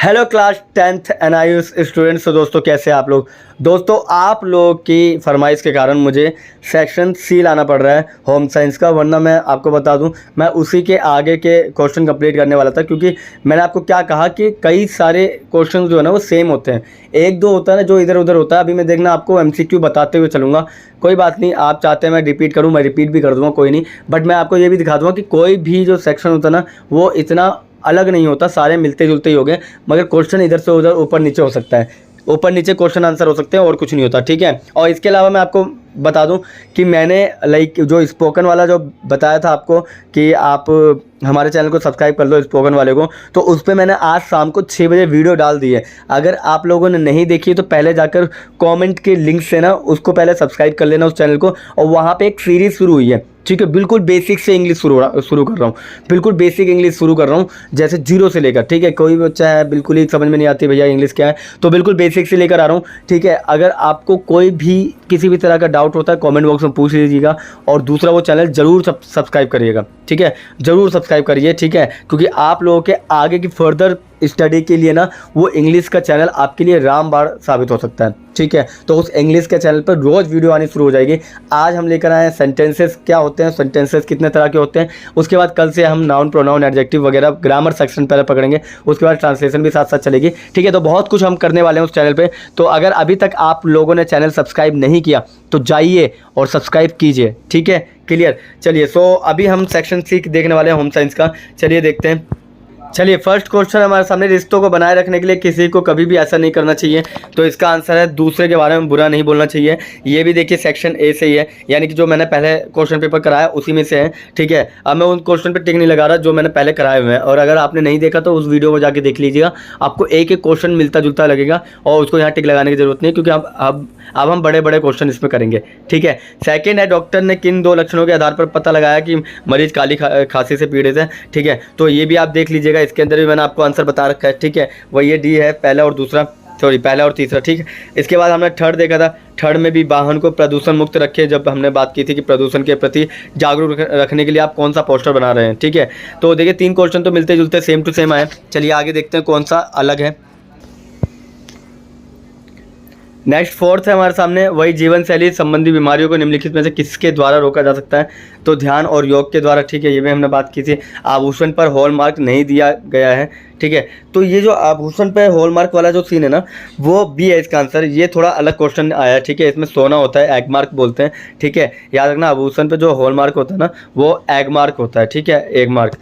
Hello class 10th NIUS students. तो दोस्तों कैसे हैं आप लोग। दोस्तों आप लोग की फरमाइश के कारण मुझे सेक्शन सी लाना पड़ रहा है होम साइंस का, वरना मैं आपको बता दूं मैं उसी के आगे के क्वेश्चन कंप्लीट करने वाला था। क्योंकि मैंने आपको क्या कहा कि कई सारे क्वेश्चन जो है ना वो सेम होते हैं, एक दो होता है ना जो इधर उधर होता है। अभी मैं देखना आपको MCQ बताते हुए चलूँगा, कोई बात नहीं। आप चाहते हैं मैं रिपीट करूँ, मैं रिपीट भी कर दूँगा, कोई नहीं। बट मैं आपको ये भी दिखा दूँगा कि कोई भी जो सेक्शन होता है ना वो इतना अलग नहीं होता, सारे मिलते जुलते ही हो गए, मगर क्वेश्चन इधर से उधर ऊपर नीचे हो सकता है, ऊपर नीचे क्वेश्चन आंसर हो सकते हैं और कुछ नहीं होता, ठीक है। और इसके अलावा मैं आपको बता दूं कि मैंने जो स्पोकन वाला जो बताया था आपको कि आप हमारे चैनल को सब्सक्राइब कर लो स्पोकन वाले को, तो उस पर मैंने आज शाम को 6 बजे वीडियो डाल दी है। अगर आप लोगों ने नहीं देखी तो पहले जाकर कमेंट के लिंक से ना उसको पहले सब्सक्राइब कर लेना उस चैनल को। और वहाँ पे एक सीरीज़ शुरू हुई है, ठीक है। बिल्कुल बेसिक से इंग्लिश शुरू कर रहा हूँ, बिल्कुल बेसिक इंग्लिश शुरू कर रहा हूँ, जैसे जीरो से लेकर, ठीक है। कोई बच्चा है बिल्कुल ही समझ में नहीं आती भैया इंग्लिश क्या है, तो बिल्कुल बेसिक से लेकर आ रहा हूँ, ठीक है। अगर आपको कोई भी किसी भी तरह का डाउट होता है कमेंट बॉक्स में पूछ लीजिएगा। और दूसरा वो चैनल ज़रूर सब्सक्राइब करिएगा, ठीक है, ज़रूर सब्सक्राइब करिए, ठीक है। क्योंकि आप लोगों के आगे की फर्दर स्टडी के लिए ना वो इंग्लिश का चैनल आपके लिए रामबाण साबित हो सकता है, ठीक है। तो उस इंग्लिश के चैनल पर रोज़ वीडियो आनी शुरू हो जाएगी। आज हम लेकर आए हैं सेंटेंसेस क्या होते हैं, सेंटेंसेस कितने तरह के होते हैं। उसके बाद कल से हम नाउन प्रोनाउन एडजेक्टिव वगैरह ग्रामर सेक्शन पहले पकड़ेंगे, उसके बाद ट्रांसलेशन भी साथ साथ चलेगी, ठीक है। तो बहुत कुछ हम करने वाले हैं उस चैनल पर। तो अगर अभी तक आप लोगों ने चैनल सब्सक्राइब नहीं किया तो जाइए और सब्सक्राइब कीजिए, ठीक है, क्लियर। चलिए, सो अभी हम सेक्शन सी देखने वाले हैं होम साइंस का। चलिए देखते हैं। चलिए फर्स्ट क्वेश्चन हमारे सामने, रिश्तों को बनाए रखने के लिए किसी को कभी भी ऐसा नहीं करना चाहिए। तो इसका आंसर है दूसरे के बारे में बुरा नहीं बोलना चाहिए। ये भी देखिए सेक्शन ए से ही है, यानी कि जो मैंने पहले क्वेश्चन पेपर कराया उसी में से है, ठीक है। अब मैं उन क्वेश्चन पे टिक नहीं लगा रहा जो मैंने पहले कराए हुए हैं। और अगर आपने नहीं देखा तो उस वीडियो को जाके देख लीजिएगा, आपको एक एक क्वेश्चन मिलता जुलता लगेगा और उसको यहाँ टिक लगाने की जरूरत नहीं, क्योंकि अब हम बड़े बड़े क्वेश्चन इसमें करेंगे, ठीक है। सेकंड है, डॉक्टर ने किन 2 लक्षणों के आधार पर पता लगाया कि मरीज काली खांसी से पीड़ित है, ठीक है। तो ये भी आप देख लीजिएगा, इसके अंदर भी मैंने आपको आंसर बता रखा है, ठीक है। वही ये डी है, पहला और तीसरा, ठीक है। इसके बाद हमने थर्ड देखा था, थर्ड में भी वाहन को प्रदूषण मुक्त रखे, जब हमने बात की थी कि प्रदूषण के प्रति जागरूक रखने के लिए आप कौन सा पोस्टर बना रहे हैं, ठीक है। तो देखिए 3 क्वेश्चन तो मिलते जुलते सेम टू सेम आए। चलिए आगे देखते हैं कौन सा अलग है। नेक्स्ट फोर्थ है हमारे सामने, वही जीवन शैली संबंधी बीमारियों को निम्नलिखित में से किसके द्वारा रोका जा सकता है। तो ध्यान और योग के द्वारा, ठीक है, ये भी हमने बात की थी। आभूषण पर हॉलमार्क नहीं दिया गया है, ठीक है। तो ये जो आभूषण पर हॉलमार्क वाला जो सीन है ना वो भी है इसका आंसर। ये थोड़ा अलग क्वेश्चन आया है, ठीक है। इसमें सोना होता है, एग मार्क बोलते हैं, ठीक है। याद रखना आभूषण पर जो हॉलमार्क होता है ना वो एग मार्क होता है, ठीक है, एग मार्क।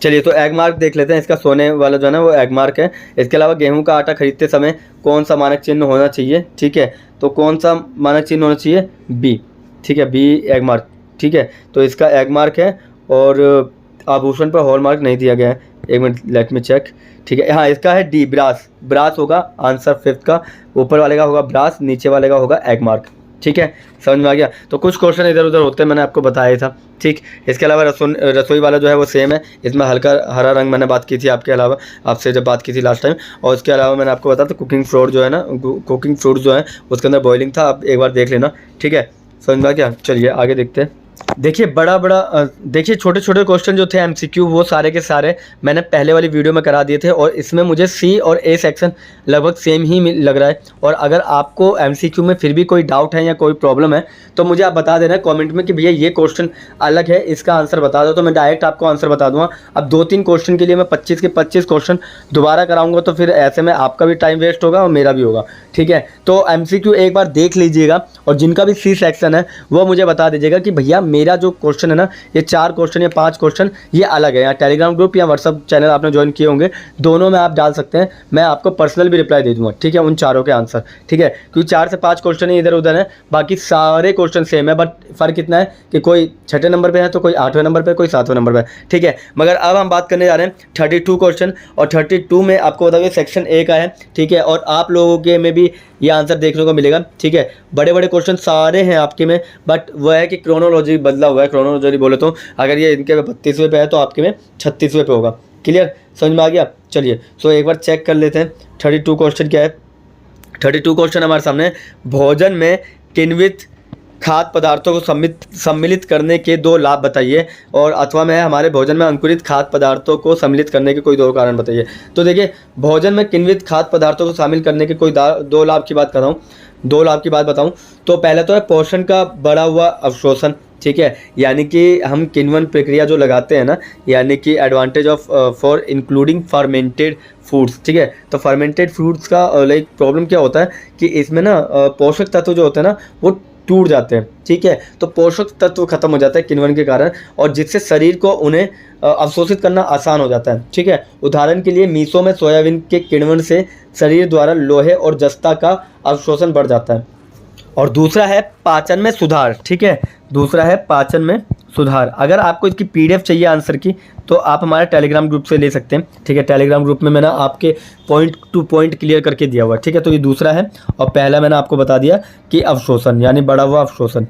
चलिए तो एग मार्क देख लेते हैं, इसका सोने वाला जो है ना वो एग मार्क है। इसके अलावा गेहूं का आटा खरीदते समय कौन सा मानक चिन्ह होना चाहिए, ठीक है। तो कौन सा मानक चिन्ह होना चाहिए, बी, ठीक है, बी एग मार्क, ठीक है। तो इसका एग मार्क है और आभूषण पर हॉल मार्क नहीं दिया गया है। एक मिनट, लेट मी चेक, ठीक है। हाँ, इसका है डी, ब्रास। ब्रास होगा आंसर फिफ्थ का, ऊपर वाले का होगा ब्रास, नीचे वाले का होगा एग मार्क, ठीक है। समझ में आ गया। तो कुछ क्वेश्चन इधर उधर होते हैं, मैंने आपको बताया था, ठीक। इसके अलावा रसोई वाला जो है वो सेम है, इसमें हल्का हरा रंग मैंने बात की थी आपके अलावा, आपसे जब बात की थी लास्ट टाइम। और इसके अलावा मैंने आपको बताया था कुकिंग फ्रूट जो है ना, कुकिंग फ्रूट जो है उसके अंदर बॉइलिंग था, आप एक बार देख लेना, ठीक है। समझ में आ गया। चलिए आगे देखते हैं। देखिए देखिए छोटे छोटे क्वेश्चन जो थे MCQ वो सारे के सारे मैंने पहले वाली वीडियो में करा दिए थे, और इसमें मुझे C और A सेक्शन लगभग सेम ही लग रहा है। और अगर आपको MCQ में फिर भी कोई डाउट है या कोई प्रॉब्लम है तो मुझे आप बता देना कमेंट में कि भैया ये क्वेश्चन अलग है, इसका आंसर बता दो, तो मैं डायरेक्ट आपको आंसर बता दूंगा। अब 2-3 क्वेश्चन के लिए मैं 25 के 25 क्वेश्चन दोबारा कराऊंगा, तो फिर ऐसे में आपका भी टाइम वेस्ट होगा और मेरा भी होगा, ठीक है। तो MCQ एक बार देख लीजिएगा, और जिनका भी C सेक्शन है वो मुझे बता दीजिएगा कि भैया मेरा जो क्वेश्चन है ना ये 4 क्वेश्चन या 5 क्वेश्चन ये अलग है। या टेलीग्राम ग्रुप या व्हाट्सअप चैनल आपने ज्वाइन किए होंगे, दोनों में आप डाल सकते हैं, मैं आपको पर्सनल भी रिप्लाई दे दूंगा, ठीक है, उन चारों के आंसर, ठीक है। क्योंकि 4 से 5 क्वेश्चन ही इधर उधर है, बाकी सारे क्वेश्चन सेम है, बट फ़र्क इतना है कि कोई 6ठे नंबर पे है तो कोई 8वें नंबर पे, कोई 7वें नंबर पे, ठीक है। मगर अब हम बात करने जा रहे हैं 32 क्वेश्चन, और 32 में आपको बताइए सेक्शन ए का है, ठीक है। और आप लोगों के में भी ये आंसर देखने को मिलेगा, ठीक है। बड़े बड़े क्वेश्चन सारे हैं आपके में, बट वह है कि क्रोनोलॉजी बदला हुआ है। क्रोनोलॉजी बोले तो अगर ये इनके में 32वें पे है तो आपके में 36वें पे होगा, क्लियर, समझ में आ गया। चलिए सो एक बार चेक कर लेते हैं 32 क्वेश्चन क्या है। 32 क्वेश्चन हमारे सामने, भोजन में किण्वित खाद्य पदार्थों को सम्मिलित करने के 2 लाभ बताइए, और अथवा में हमारे भोजन में अंकुरित खाद्य पदार्थों को सम्मिलित करने के कोई 2 कारण बताइए। तो देखिए, भोजन में किण्वित खाद्य पदार्थों को शामिल करने के कोई 2 लाभ की बात कर रहा हूँ, 2 लाभ की बात बताऊँ तो पहला तो है पोषण का बढ़ा हुआ अवशोषण, ठीक है, यानी कि हम किण्वन प्रक्रिया जो लगाते हैं ना, यानी कि advantage of for including fermented foods, ठीक है। तो फर्मेंटेड फूड्स का लाइक प्रॉब्लम क्या होता है कि इसमें ना पोषक तत्व जो होते हैं ना वो टूट जाते हैं, ठीक है। तो पोषक तत्व खत्म हो जाता है किण्वन के कारण, और जिससे शरीर को उन्हें अवशोषित करना आसान हो जाता है, ठीक है। उदाहरण के लिए मीसो में सोयाबीन के किण्वन से शरीर द्वारा लोहे और जस्ता का अवशोषण बढ़ जाता है। और दूसरा है पाचन में सुधार, ठीक है, दूसरा है पाचन में सुधार। अगर आपको इसकी PDF चाहिए आंसर की तो आप हमारे टेलीग्राम ग्रुप से ले सकते हैं, ठीक है। टेलीग्राम ग्रुप में मैंने आपके पॉइंट टू पॉइंट क्लियर करके दिया हुआ है, ठीक है। तो ये दूसरा है, और पहला मैंने आपको बता दिया कि अवशोषण यानी बढ़ा हुआ अवशोषण,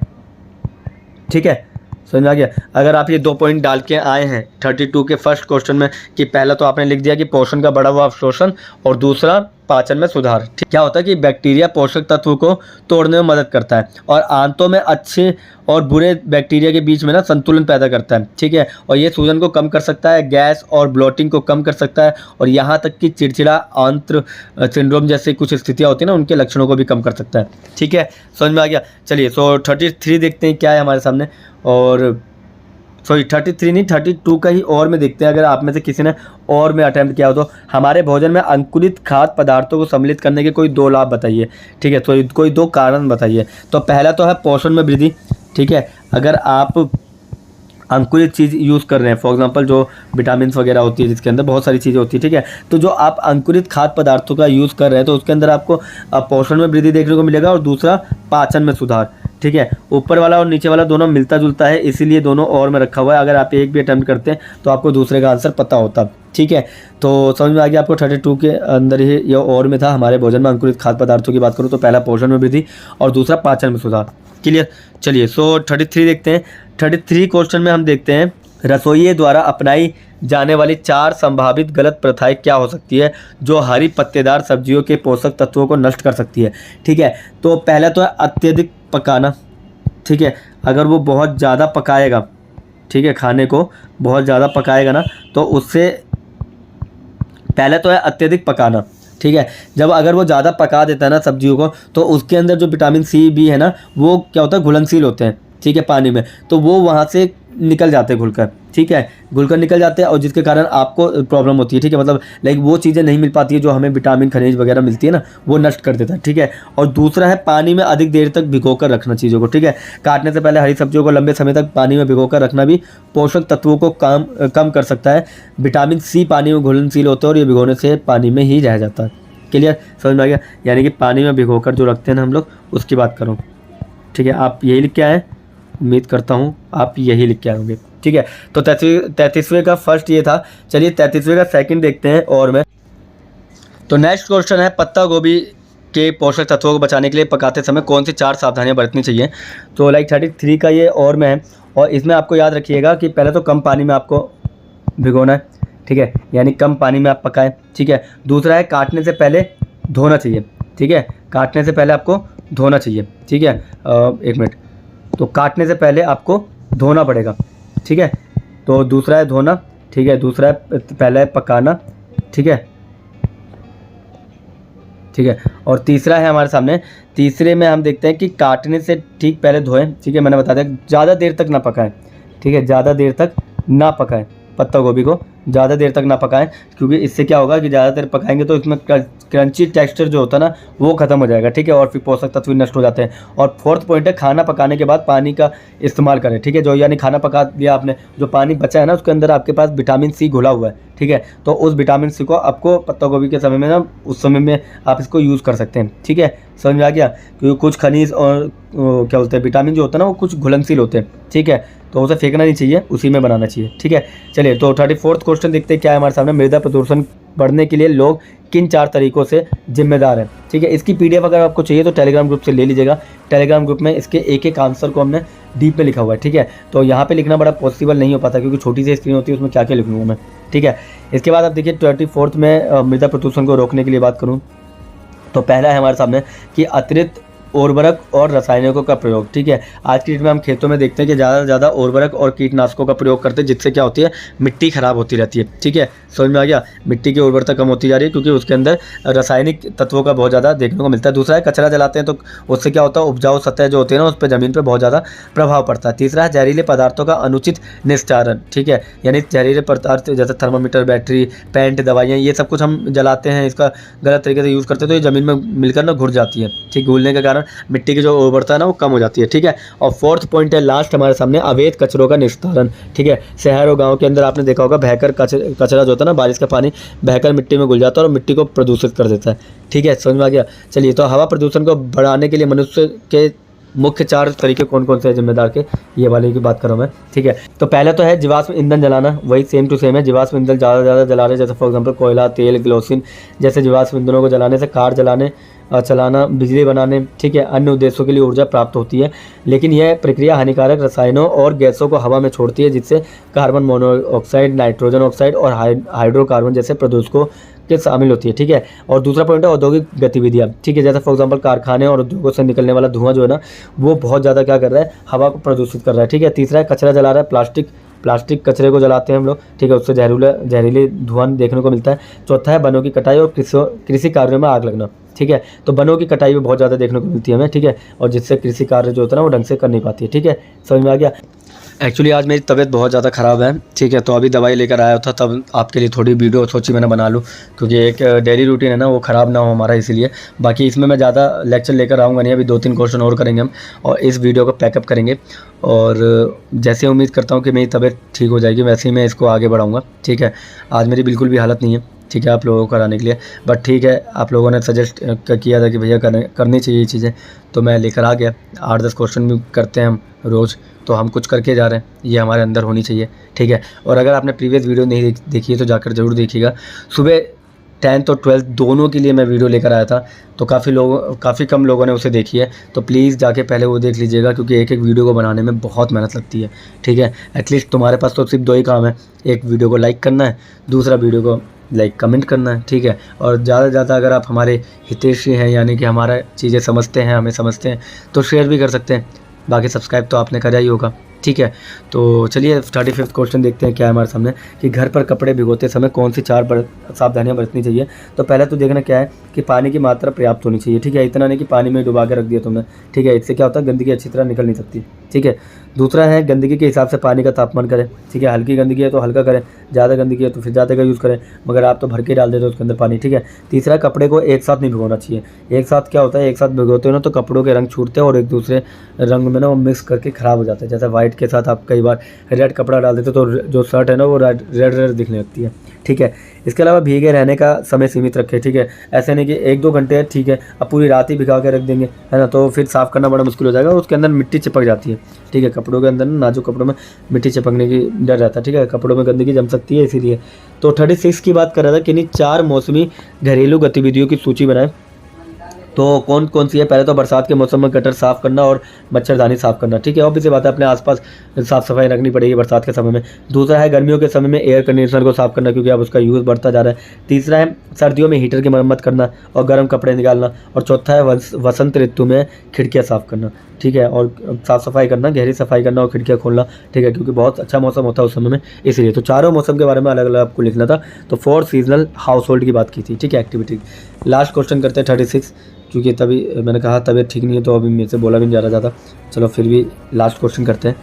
ठीक है, समझ में आ गया। अगर आप ये 2 पॉइंट डाल के आए हैं 32 के फर्स्ट क्वेश्चन में कि पहला तो आपने लिख दिया कि पोषण का बढ़ा हुआ अवशोषण और दूसरा पाचन में सुधार, ठीक। क्या होता है कि बैक्टीरिया पोषक तत्व को तोड़ने में मदद करता है और आंतों में अच्छे और बुरे बैक्टीरिया के बीच में ना संतुलन पैदा करता है, ठीक है। और ये सूजन को कम कर सकता है, गैस और ब्लोटिंग को कम कर सकता है, और यहाँ तक कि चिड़चिड़ा आंत्र सिंड्रोम जैसे कुछ स्थितियाँ होती हैं ना उनके लक्षणों को भी कम कर सकता है, ठीक है, समझ में आ गया। चलिए, सो 33 देखते हैं क्या है हमारे सामने, और सॉरी 33 नहीं 32 का ही और में देखते हैं। अगर आप में से किसी ने और में अटैम्प्ट किया हो तो हमारे भोजन में अंकुरित खाद्य पदार्थों को सम्मिलित करने के कोई 2 लाभ बताइए, ठीक है। तो कोई 2 कारण बताइए। तो पहला तो है पोषण में वृद्धि, ठीक है। अगर आप अंकुरित चीज़ यूज़ कर रहे हैं, फॉर एग्जांपल जो विटामिन वगैरह होती है जिसके अंदर बहुत सारी चीज़ें होती है, ठीक है, तो जो आप अंकुरित खाद्य पदार्थों का यूज़ कर रहे हैं तो उसके अंदर आपको पोषण में वृद्धि देखने को मिलेगा, और दूसरा पाचन में सुधार, ठीक है। ऊपर वाला और नीचे वाला दोनों मिलता जुलता है, इसीलिए दोनों और में रखा हुआ है। अगर आप एक भी अटैम्प्ट करते हैं तो आपको दूसरे का आंसर पता होता, ठीक है। तो समझ में आ गया आपको 32 के अंदर ही ये और में था। हमारे भोजन में अंकुरित खाद्य पदार्थों की बात करूँ तो पहला पोषण में वृद्धि और दूसरा पाचन में सुधार, क्लियर। चलिए, सो 33 देखते हैं। 33 क्वेश्चन में हम देखते हैं रसोइये द्वारा अपनाई जाने वाली 4 संभावित गलत प्रथाएं क्या हो सकती है जो हरी पत्तेदार सब्जियों के पोषक तत्वों को नष्ट कर सकती है, ठीक है। तो पहला तो है अत्यधिक पकाना, ठीक है। अगर वो बहुत ज़्यादा पकाएगा, ठीक है, खाने को बहुत ज़्यादा पकाएगा ना तो उससे पहले तो है अत्यधिक पकाना, ठीक है। जब अगर वो ज़्यादा पका देता है ना सब्जियों को तो उसके अंदर जो विटामिन C भी है ना वो क्या होता है, घुलनशील होते हैं, ठीक है, पानी में, तो वो वहाँ से निकल जाते हैं घुलकर, ठीक है, घुलकर निकल जाते हैं, और जिसके कारण आपको प्रॉब्लम होती है, ठीक है। मतलब लाइक वो चीज़ें नहीं मिल पाती है जो हमें विटामिन खनिज वगैरह मिलती है ना, वो नष्ट कर देता है, ठीक है। और दूसरा है पानी में अधिक देर तक भिगो कर रखना चीज़ों को, ठीक है। काटने से पहले हरी सब्जियों को लंबे समय तक पानी में भिगो कर रखना भी पोषक तत्वों को कम कर सकता है। विटामिन C पानी में घुलनशील होता है और ये भिगोने से पानी में ही रह जाता है, क्लियर, समझ में आ गया। यानी कि पानी में भिगो कर जो रखते हैं ना हम लोग उसकी बात करूँ, ठीक है। आप यही लिख के आए, उम्मीद करता हूँ आप यही लिख के आएंगे, ठीक है। तो 33वें का फर्स्ट ये था। चलिए 33वें का सेकंड देखते हैं और में। तो नेक्स्ट क्वेश्चन है पत्ता गोभी के पोषक तत्वों को बचाने के लिए पकाते समय कौन सी 4 सावधानियां बरतनी चाहिए। तो लाइक 33 का ये और में है, और इसमें आपको याद रखिएगा कि पहले तो कम पानी में आपको भिगोना है, ठीक है, यानी कम पानी में आप पकाएं, ठीक है। दूसरा है काटने से पहले धोना चाहिए, ठीक है, काटने से पहले आपको धोना चाहिए, ठीक है। 1 मिनट, तो काटने से पहले आपको धोना पड़ेगा, ठीक है। तो दूसरा है धोना, ठीक है, दूसरा है पहला है पकाना, ठीक है, ठीक है। और तीसरा है हमारे सामने, तीसरे में हम देखते हैं कि काटने से ठीक पहले धोएं, ठीक है, मैंने बता दिया ज़्यादा देर तक ना पकाएं, ठीक है, ज़्यादा देर तक ना पकाएं, पत्ता गोभी को ज़्यादा देर तक ना पकाएं, क्योंकि इससे क्या होगा कि ज़्यादा देर पकाएंगे तो इसमें क्रंची टेक्सचर जो होता है ना वो ख़त्म हो जाएगा, ठीक है, और फिर पोषक तत्व नष्ट हो जाते हैं। और 4th पॉइंट है खाना पकाने के बाद पानी का इस्तेमाल करें, ठीक है। जो यानी खाना पका दिया आपने, जो पानी बचा है ना उसके अंदर आपके पास विटामिन C घुला हुआ है, ठीक है, तो उस विटामिन C को आपको पत्ता गोभी के समय में ना उस समय में आप इसको यूज़ कर सकते हैं, ठीक है, समझ में आ गया। क्योंकि कुछ खनिज और क्या बोलते हैं विटामिन जो होता है ना वो कुछ घुलनशील होते हैं, ठीक है, तो उसे फेंकना नहीं चाहिए, उसी में बनाना चाहिए, ठीक है। चलिए, तो 34th क्वेश्चन देखते हैं क्या है हमारे सामने। मृदा प्रदूषण बढ़ने के लिए लोग किन 4 तरीकों से जिम्मेदार हैं, ठीक है। इसकी PDF अगर आपको चाहिए तो टेलीग्राम ग्रुप से ले लीजिएगा। टेलीग्राम ग्रुप में इसके एक आंसर को हमने डीप में लिखा हुआ है, ठीक है। तो यहाँ पे लिखना बड़ा पॉसिबल नहीं हो पाता क्योंकि छोटी सी स्क्रीन होती है, उसमें क्या क्या लिखूँगा मैं, ठीक है। इसके बाद आप देखिए 24th में मृदा प्रदूषण को रोकने के लिए बात करूँ तो पहला है हमारे सामने कि अतिरिक्त उर्वरक और रसायनों का प्रयोग। ठीक है, आज की डेट में हम खेतों में देखते हैं कि ज़्यादा से ज़्यादा उर्वरक और कीटनाशकों का प्रयोग करते हैं, जिससे क्या होती है, मिट्टी खराब होती रहती है। ठीक है, समझ में आ गया, मिट्टी की उर्वरता कम होती जा रही है क्योंकि उसके अंदर रासायनिक तत्वों का बहुत ज़्यादा देखने को मिलता है। दूसरा है कचरा जलाते हैं तो उससे क्या होता है, उपजाऊ सतह जो होती है ना, उस पर ज़मीन पर बहुत ज़्यादा प्रभाव पड़ता है। तीसरा है जहरीले पदार्थों का अनुचित निस्तारण। ठीक है, यानी जहरीले पदार्थ जैसे थर्मामीटर, बैटरी, पेंट, दवाइयाँ, ये सब कुछ हम जलाते हैं, इसका गलत तरीके से यूज़ करते हैं तो ये ज़मीन में मिलकर ना घुल जाती है। ठीक, घुलने के कारण मिट्टी की जो उर्वरता है ना वो कम हो जाती है। ठीक है, और फोर्थ पॉइंट है लास्ट हमारे सामने, अवैध कचरों का निस्तारण। ठीक है, शहर और गांव के अंदर आपने देखा होगा बहकर कचरा जो होता है ना, बारिश का पानी बहकर मिट्टी में घुल जाता है और मिट्टी को प्रदूषित कर देता है। ठीक है, समझ में आ गया। चलिए, तो हवा प्रदूषण को बढ़ाने के लिए मनुष्य के मुख्य 4 तरीके कौन कौन से हैं जिम्मेदार के, ये वाले की बात कर रहा हूँ मैं। ठीक है, तो पहले तो है जीवाश्म ईंधन जलाना, वही सेम टू सेम है। जीवाश्म ईंधन ज़्यादा से ज़्यादा जला रहे, जैसे फॉर एग्जांपल कोयला, तेल, ग्लोसिन जैसे जीवाश्म ईंधनों को जलाने से कार चलाना, बिजली बनाने, ठीक है, अन्य उद्देश्यों के लिए ऊर्जा प्राप्त होती है। लेकिन यह प्रक्रिया हानिकारक रसायनों और गैसों को हवा में छोड़ती है, जिससे कार्बन मोनोऑक्साइड, नाइट्रोजन ऑक्साइड और हाइड्रोकार्बन जैसे प्रदूषकों के शामिल होती है। ठीक है, और दूसरा पॉइंट है औद्योगिक गतिविधियाँ। ठीक है, जैसे फॉर एग्जांपल कारखाने और उद्योगों से निकलने वाला धुआं जो है ना, वो बहुत ज़्यादा क्या कर रहा है, हवा को प्रदूषित कर रहा है। ठीक है, तीसरा है कचरा जला रहा है, प्लास्टिक कचरे को जलाते हैं हम लोग। ठीक है, उससे जहरीले धुआं देखने को मिलता है। चौथा है वनों की कटाई और कृषि कार्यों में आग लगना। ठीक है, तो वनों की कटाई भी बहुत ज़्यादा देखने को मिलती है हमें। ठीक है, और जिससे कृषि कार्य जो होता है ना वो ढंग से कर नहीं पाती है। ठीक है, समझ में आ गया। एक्चुअली आज मेरी तबीयत बहुत ज़्यादा ख़राब है। ठीक है, तो अभी दवाई लेकर आया था, तब आपके लिए थोड़ी वीडियो सोची मैंने बना लूँ, क्योंकि एक डेली रूटीन है ना वो ख़राब ना हो हमारा, इसीलिए। बाकी इसमें मैं ज़्यादा लेक्चर लेकर आऊँगा नहीं, अभी 2-3 क्वेश्चन और करेंगे हम और इस वीडियो को पैकअप करेंगे। और जैसे उम्मीद करता हूँ कि मेरी तबीयत ठीक हो जाएगी, वैसे ही मैं इसको आगे बढ़ाऊँगा। ठीक है, आज मेरी बिल्कुल भी हालत नहीं है, ठीक है, आप लोगों को कराने के लिए। बट ठीक है, आप लोगों ने सजेस्ट किया था कि भैया करनी चाहिए ये चीज़ें, तो मैं लेकर आ गया। 8-10 क्वेश्चन भी करते हैं हम रोज़, तो हम कुछ करके जा रहे हैं, ये हमारे अंदर होनी चाहिए। ठीक है, और अगर आपने प्रीवियस वीडियो नहीं देखी है तो जाकर ज़रूर देखिएगा। सुबह 10th और 12th दोनों के लिए मैं वीडियो लेकर आया था, तो काफ़ी कम लोगों ने उसे देखी है, तो प्लीज़ जाके पहले वो देख लीजिएगा, क्योंकि एक एक वीडियो को बनाने में बहुत मेहनत लगती है। ठीक है, एटलीस्ट तुम्हारे पास तो सिर्फ 2 ही काम है, एक वीडियो को लाइक करना है, दूसरा वीडियो को कमेंट करना है। ठीक है, और ज़्यादा से ज़्यादा अगर आप हमारे हितैषी हैं, यानी कि हमारा चीज़ें समझते हैं, हमें समझते हैं, तो शेयर भी कर सकते हैं। बाकी सब्सक्राइब तो आपने करा ही होगा। ठीक है, तो चलिए 35th क्वेश्चन देखते हैं क्या है हमारे सामने, कि घर पर कपड़े भिगोते समय कौन सी 4 सावधानियां बरतनी चाहिए। तो पहले तो देखना क्या है कि पानी की मात्रा पर्याप्त होनी चाहिए। ठीक है, इतना नहीं कि पानी में डुबा के रख दिया तुमने। ठीक है, इससे क्या होता है, गंदगी अच्छी तरह निकल नहीं सकती। ठीक है, दूसरा है गंदगी के हिसाब से पानी का तापमान करें। ठीक है, हल्की गंदगी है तो हल्का करें, ज़्यादा गंदगी है तो फिर ज़्यादा का यूज़ करें, मगर आप तो भर के डाल देते हो उसके अंदर पानी। ठीक है, तीसरा कपड़े को एक साथ नहीं भिगोना चाहिए। एक साथ क्या होता है, एक साथ भिगोते हो ना तो कपड़ों के रंग छूटते हैं और एक दूसरे रंग में ना वो मिक्स करके ख़राब हो जाता है। जैसे वाइट के साथ आप कई बार रेड कपड़ा डाल देते तो जो शर्ट है ना वो रेड दिखने लगती है। ठीक है, इसके अलावा भीगे रहने का समय सीमित रखें। ठीक है, ऐसे नहीं कि 1-2 घंटे है, ठीक है, अब पूरी रात ही भिगा के रख देंगे, है ना, तो फिर साफ़ करना बड़ा मुश्किल हो जाएगा, उसके अंदर मिट्टी चिपक जाती है। ठीक है, कपड़ों के अंदर नाजुक कपड़ों में मिट्टी चिपकने की डर रहता है। ठीक है, कपड़ों में गंदगी जम सकती है, इसीलिए। तो 36 की बात कर रहा था कि नहीं 4 मौसमी घरेलू गतिविधियों की सूची बनाएं। तो कौन कौन सी है, पहले तो बरसात के मौसम में गटर साफ़ करना और मच्छरदानी साफ़ करना। ठीक है, ऑब्वियस बात है, अपने आसपास साफ़ सफाई रखनी पड़ेगी बरसात के समय में। दूसरा है गर्मियों के समय में एयर कंडीशनर को साफ़ करना, क्योंकि अब उसका यूज़ बढ़ता जा रहा है। तीसरा है सर्दियों में हीटर की मरम्मत करना और गर्म कपड़े निकालना। और चौथा है वसंत ऋतु में खिड़कियाँ साफ़ करना। ठीक है, और साफ़ सफाई करना, गहरी सफाई करना और खिड़कियाँ खोलना। ठीक है, क्योंकि बहुत अच्छा मौसम होता है उस समय में, इसलिए। तो चारों मौसम के बारे में अलग अलग आपको लिखना था। तो 4 सीजनल हाउस होल्ड की बात की थी। ठीक है, एक्टिविटी। लास्ट क्वेश्चन करते हैं 36, क्योंकि तभी मैंने कहा तबीयत ठीक नहीं है तो अभी मेरे से बोला भी नहीं जा रहा ज़्यादा। चलो फिर भी लास्ट क्वेश्चन करते हैं।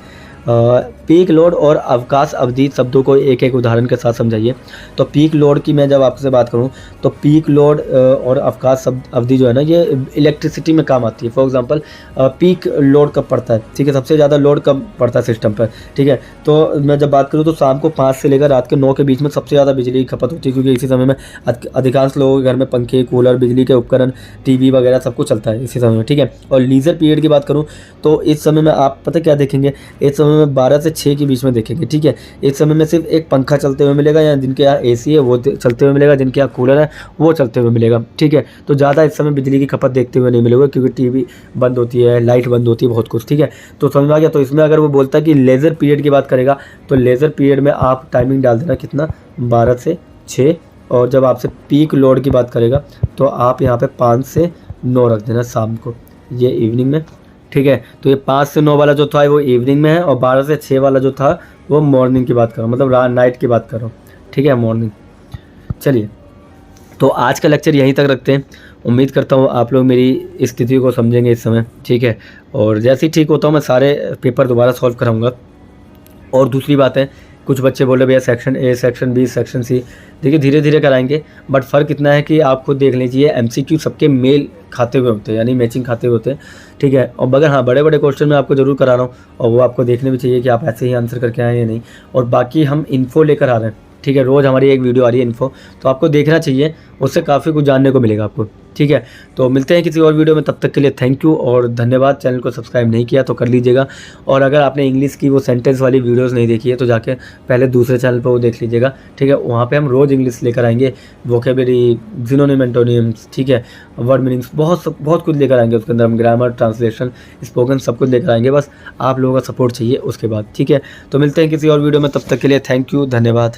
पीक लोड और अवकाश अवधि शब्दों को एक एक उदाहरण के साथ समझाइए। तो पीक लोड की मैं जब आपसे बात करूं तो पीक लोड और अवकाश अवधि जो है ना, ये इलेक्ट्रिसिटी में काम आती है। फॉर एग्जांपल पीक लोड कब पड़ता है, ठीक है, सबसे ज़्यादा लोड कब पड़ता है सिस्टम पर। ठीक है, तो मैं जब बात करूँ तो शाम को 5 से लेकर रात के 9 के बीच में सबसे ज़्यादा बिजली की खपत होती है, क्योंकि इसी समय में अधिकांश लोगों के घर में पंखे, कूलर, बिजली के उपकरण, टीवी वगैरह सब कुछ चलता है इसी समय में। ठीक है, और लीजर पीरियड की बात करूँ तो इस समय में आप पता क्या देखेंगे, इस समय में 12 से 6 के बीच में देखेंगे। ठीक है, इस समय में सिर्फ एक पंखा चलते हुए मिलेगा, या जिनके यहाँ एसी है वो चलते हुए मिलेगा, जिनके यहाँ कूलर है वो चलते हुए मिलेगा। ठीक है, तो ज़्यादा इस समय बिजली की खपत देखते हुए नहीं मिलेगा, क्योंकि टीवी बंद होती है, लाइट बंद होती है, बहुत कुछ। ठीक है, तो समझ में आ गया। तो इसमें अगर वो बोलता है कि लेज़र पीरियड की बात करेगा तो लेज़र पीरियड में आप टाइमिंग डाल देना कितना, 12 से 6। और जब आपसे पीक लोड की बात करेगा तो आप यहाँ पे 5 से 9 रख देना शाम को। ये इवनिंग में, ठीक है। तो ये 5 से 9 वाला जो था वो इवनिंग में है, और 12 से 6 वाला जो था वो मॉर्निंग की बात कर रहा हूँ, मतलब नाइट की बात कर रहा हूँ, ठीक है, मॉर्निंग। चलिए, तो आज का लेक्चर यहीं तक रखते हैं। उम्मीद करता हूँ आप लोग मेरी स्थिति को समझेंगे इस समय, ठीक है। और जैसे ही ठीक होता हूँ मैं सारे पेपर दोबारा सॉल्व कराऊंगा। और दूसरी बात है, कुछ बच्चे बोले भैया section A, section B, section C, देखिए धीरे धीरे कराएंगे, बट फ़र्क इतना है कि आप खुद देख लीजिए, एमसीक्यू सबके मेल खाते हुए होते हैं, यानी मैचिंग खाते हुए होते हैं, ठीक है। और मगर हाँ, बड़े बड़े क्वेश्चन मैं आपको ज़रूर करा रहा हूँ, और वो आपको देखने भी चाहिए कि आप ऐसे ही आंसर करके आए या नहीं। और बाकी हम इन्फो लेकर आ रहे हैं, ठीक है, रोज़ हमारी एक वीडियो आ रही है इन्फो, तो आपको देखना चाहिए, उससे काफ़ी कुछ जानने को मिलेगा आपको, ठीक है। तो मिलते हैं किसी और वीडियो में, तब तक के लिए थैंक यू और धन्यवाद। चैनल को सब्सक्राइब नहीं किया तो कर लीजिएगा, और अगर आपने इंग्लिश की वो सेंटेंस वाली वीडियोस नहीं देखी है तो जाके पहले दूसरे चैनल पर वो देख लीजिएगा, ठीक है। वहाँ पे हम रोज़ इंग्लिश लेकर आएंगे, वोकेबलरी, सिनोनिम, एंटोनिम्स, ठीक है, वर्ड मीनिंग्स, बहुत कुछ लेकर आएंगे। उसके अंदर हम ग्रामर, ट्रांसलेशन, स्पोकन सब कुछ लेकर आएंगे, बस आप लोगों का सपोर्ट चाहिए उसके बाद, ठीक है। तो मिलते हैं किसी और वीडियो में, तब तक के लिए थैंक यू, धन्यवाद।